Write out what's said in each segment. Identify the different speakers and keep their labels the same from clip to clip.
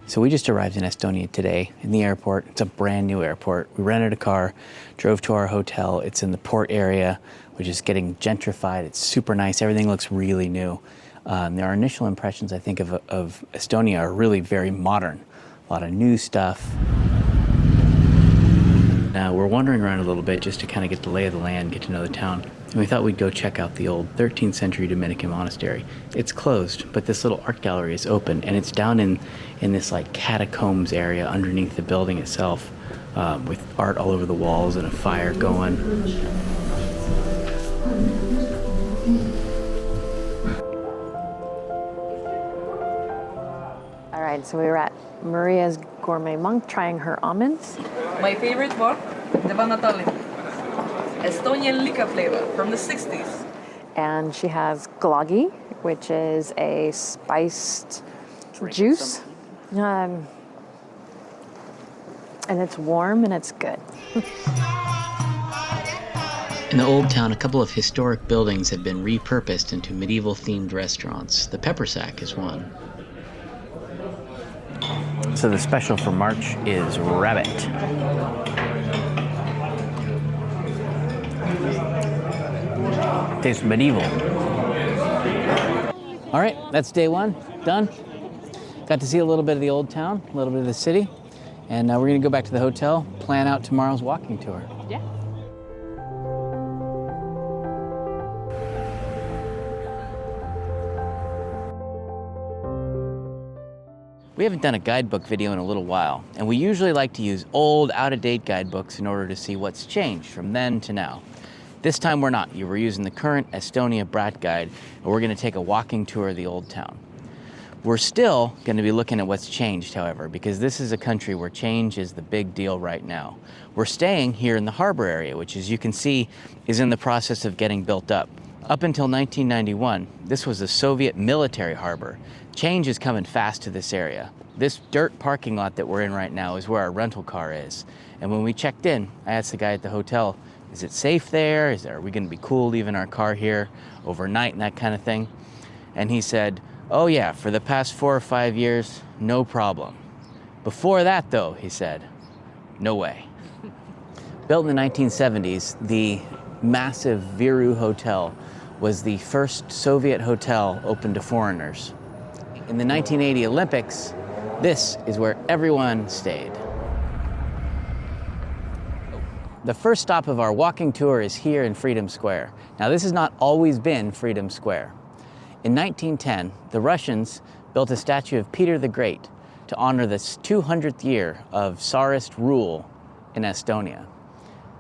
Speaker 1: So we just arrived in Estonia today in the airport. It's a brand new airport. We rented a car, drove to our hotel. It's in the port area, which is getting gentrified. It's super nice. Everything looks really new. Our initial impressions, I think, of Estonia are really very modern. A lot of new stuff. Now we're wandering around a little bit just to kind of get the lay of the land, get to know the town. And we thought we'd go check out the old 13th century Dominican monastery. It's closed, but this little art gallery is open, and it's down in this like catacombs area underneath the building itself, with art all over the walls and a fire going.
Speaker 2: All right, so we were at Maria's Gourmet Monk trying her almonds.
Speaker 3: My favorite one, the Tallinn. Estonian liquor flavor from the 60s.
Speaker 2: And she has gloggi, which is a spiced juice. And it's warm and it's good.
Speaker 1: In the old town, a couple of historic buildings have been repurposed into medieval-themed restaurants. The Pepper Sack is one. So the special for March is rabbit. Tastes medieval. All right, that's day one, done. Got to see a little bit of the old town, a little bit of the city, and we're gonna go back to the hotel, plan out tomorrow's walking tour.
Speaker 2: Yeah.
Speaker 1: We haven't done a guidebook video in a little while, and we usually like to use old, out-of-date guidebooks in order to see what's changed from then to now. This time we're not. We're using the current Estonia Bradt guide, and we're going to take a walking tour of the old town. We're still going to be looking at what's changed, however, because this is a country where change is the big deal right now. We're staying here in the harbor area, which, as you can see, is in the process of getting built up. Up until 1991, this was a Soviet military harbor. Change is coming fast to this area. This dirt parking lot that we're in right now is where our rental car is. And when we checked in, I asked the guy at the hotel, is it safe there? Are we going to be cool leaving our car here overnight and that kind of thing? And he said, oh yeah, for the past 4 or 5 years, no problem. Before that though, he said, no way. Built in the 1970s, the massive Viru Hotel was the first Soviet hotel open to foreigners. In the 1980 Olympics, this is where everyone stayed. The first stop of our walking tour is here in Freedom Square. Now, this has not always been Freedom Square. In 1910, the Russians built a statue of Peter the Great to honor the 200th year of Tsarist rule in Estonia.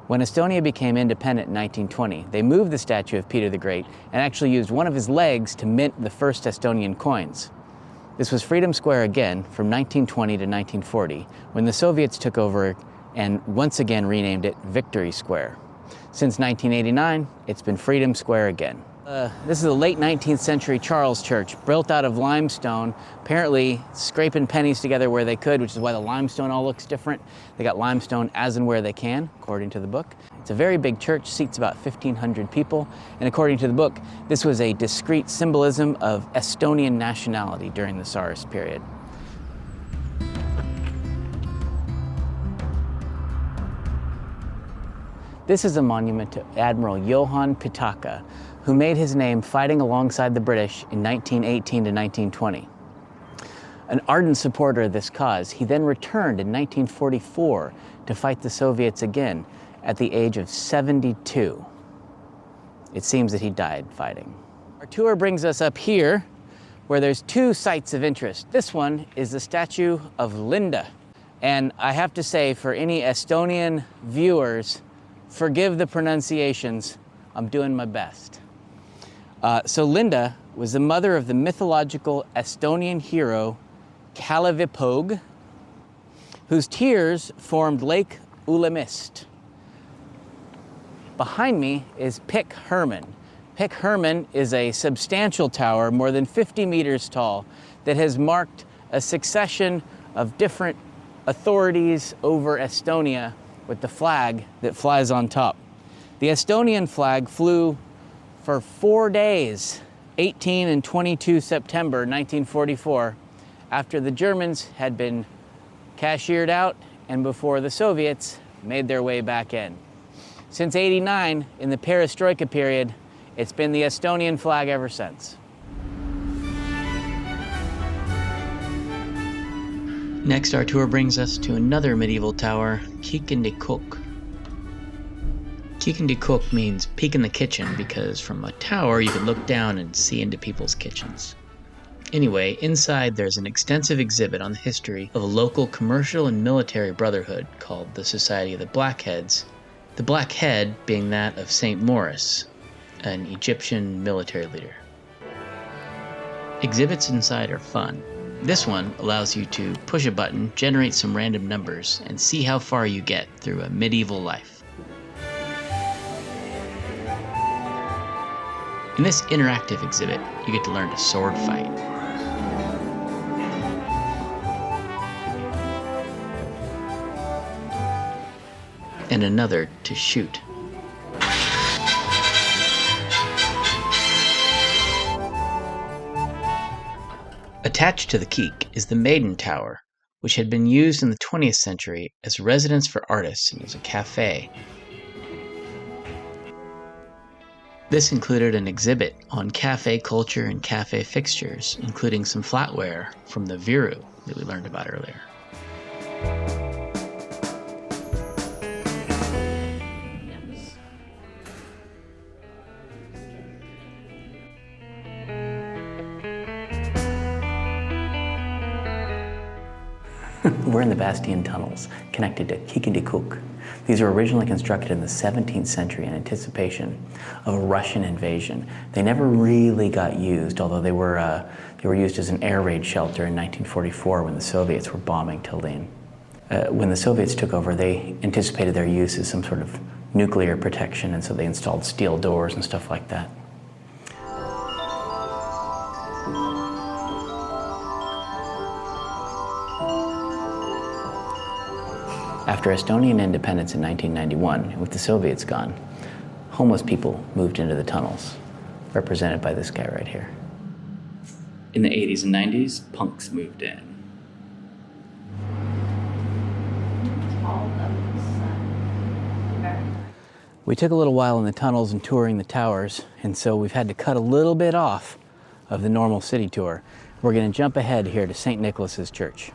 Speaker 1: When Estonia became independent in 1920, they moved the statue of Peter the Great and actually used one of his legs to mint the first Estonian coins. This was Freedom Square again from 1920 to 1940, when the Soviets took over and once again renamed it Victory Square. Since 1989, it's been Freedom Square again. This is a late 19th century Charles church, built out of limestone, apparently scraping pennies together where they could, which is why the limestone all looks different. They got limestone as and where they can, according to the book. It's a very big church, seats about 1,500 people, and according to the book, this was a discrete symbolism of Estonian nationality during the Tsarist period. This is a monument to Admiral Johan Pitaka, who made his name fighting alongside the British in 1918 to 1920. An ardent supporter of this cause, he then returned in 1944 to fight the Soviets again at the age of 72. It seems that he died fighting. Our tour brings us up here, where there's 2 sites of interest. This one is the statue of Linda. And I have to say, for any Estonian viewers, forgive the pronunciations, I'm doing my best. So Linda was the mother of the mythological Estonian hero Kalevipoeg, whose tears formed Lake Ülemiste. Behind me is Pikk Hermann. Pikk Hermann is a substantial tower, more than 50 meters tall, that has marked a succession of different authorities over Estonia with the flag that flies on top. The Estonian flag flew for 4 days, 18 and 22 September 1944, after the Germans had been cashiered out and before the Soviets made their way back in. Since '89, in the perestroika period, it's been the Estonian flag ever since. Next, our tour brings us to another medieval tower, Kiekendekook. Kiekendekook means peek in the kitchen because from a tower you could look down and see into people's kitchens. Anyway, inside there's an extensive exhibit on the history of a local commercial and military brotherhood called the Society of the Blackheads, the Black Head being that of St. Maurice, an Egyptian military leader. Exhibits inside are fun. This one allows you to push a button, generate some random numbers, and see how far you get through a medieval life. In this interactive exhibit, you get to learn to sword fight. And another to shoot. Attached to the keek is the Maiden Tower, which had been used in the 20th century as a residence for artists and as a cafe. This included an exhibit on cafe culture and cafe fixtures, including some flatware from the Viru that we learned about earlier. We're in the Bastion tunnels, connected to Kiekendekook. These were originally constructed in the 17th century in anticipation of a Russian invasion. They never really got used, although they were used as an air raid shelter in 1944 when the Soviets were bombing Tallinn. When the Soviets took over, they anticipated their use as some sort of nuclear protection, and so they installed steel doors and stuff like that. After Estonian independence in 1991, with the Soviets gone, homeless people moved into the tunnels, represented by this guy right here. In the 80s and 90s, punks moved in. We took a little while in the tunnels and touring the towers, and so we've had to cut a little bit off of the normal city tour. We're going to jump ahead here to St. Nicholas's Church.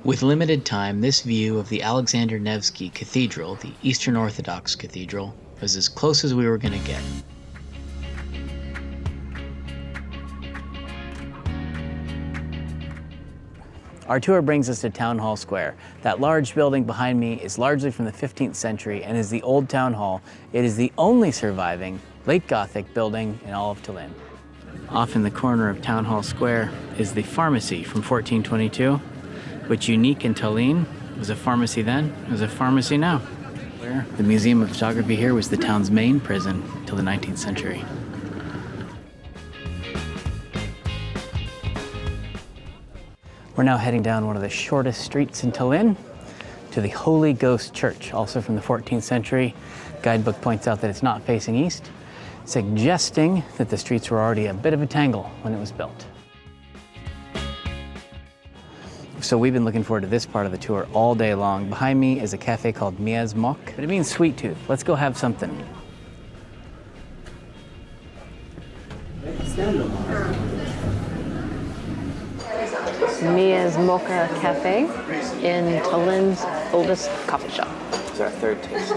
Speaker 1: With limited time, this view of the Alexander Nevsky Cathedral, the Eastern Orthodox Cathedral, was as close as we were going to get. Our tour brings us to Town Hall Square. That large building behind me is largely from the 15th century and is the old town hall. It is the only surviving late Gothic building in all of Tallinn. Off in the corner of Town Hall Square is the pharmacy from 1422, which, unique in Tallinn, was a pharmacy then, is a pharmacy now. The Museum of Photography here was the town's main prison till the 19th century. We're now heading down one of the shortest streets in Tallinn to the Holy Ghost Church, also from the 14th century. Guidebook points out that it's not facing east, suggesting that the streets were already a bit of a tangle when it was built. So we've been looking forward to this part of the tour all day long. Behind me is a cafe called Mia's Mok, but it means sweet tooth. Let's go have something.
Speaker 2: Mia's Mocha Cafe in Tallinn's oldest coffee shop.
Speaker 1: It's our third taste.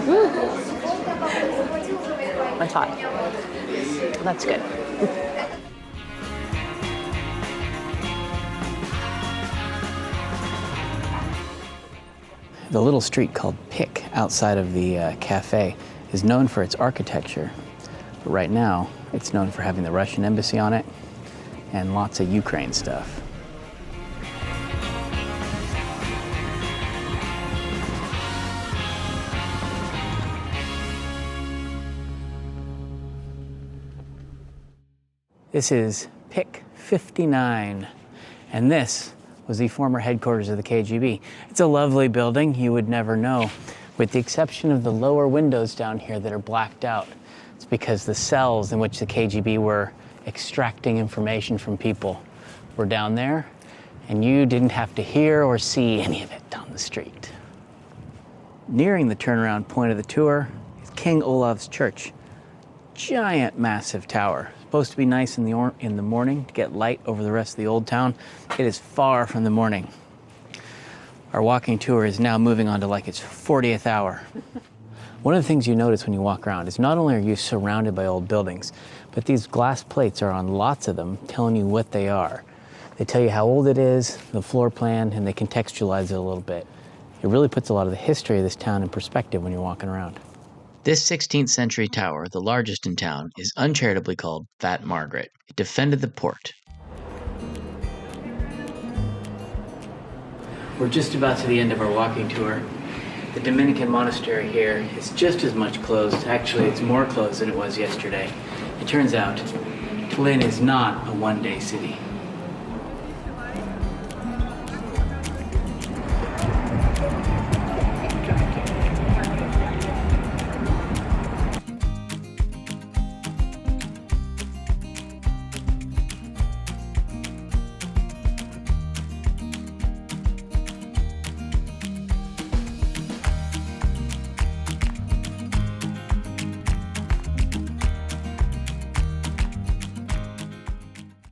Speaker 2: Woo. self-taught. That's good.
Speaker 1: The little street called Pick outside of the cafe is known for its architecture. But right now, it's known for having the Russian embassy on it and lots of Ukraine stuff. This is Pick 59, and this was the former headquarters of the KGB. It's a lovely building, you would never know, with the exception of the lower windows down here that are blacked out. It's because the cells in which the KGB were extracting information from people were down there, and you didn't have to hear or see any of it down the street. Nearing the turnaround point of the tour is King Olav's Church. Giant, massive tower. Supposed to be nice in the morning to get light over the rest of the old town. It is far from the morning. Our walking tour is now moving on to like its 40th hour. One of the things you notice when you walk around is not only are you surrounded by old buildings, but these glass plates are on lots of them telling you what they are. They tell you how old it is, the floor plan, and they contextualize it a little bit. It really puts a lot of the history of this town in perspective when you're walking around. This 16th century tower, the largest in town, is uncharitably called Fat Margaret. It defended the port. We're just about to the end of our walking tour. The Dominican monastery here is just as much closed. Actually, it's more closed than it was yesterday. It turns out, Tallinn is not a one-day city.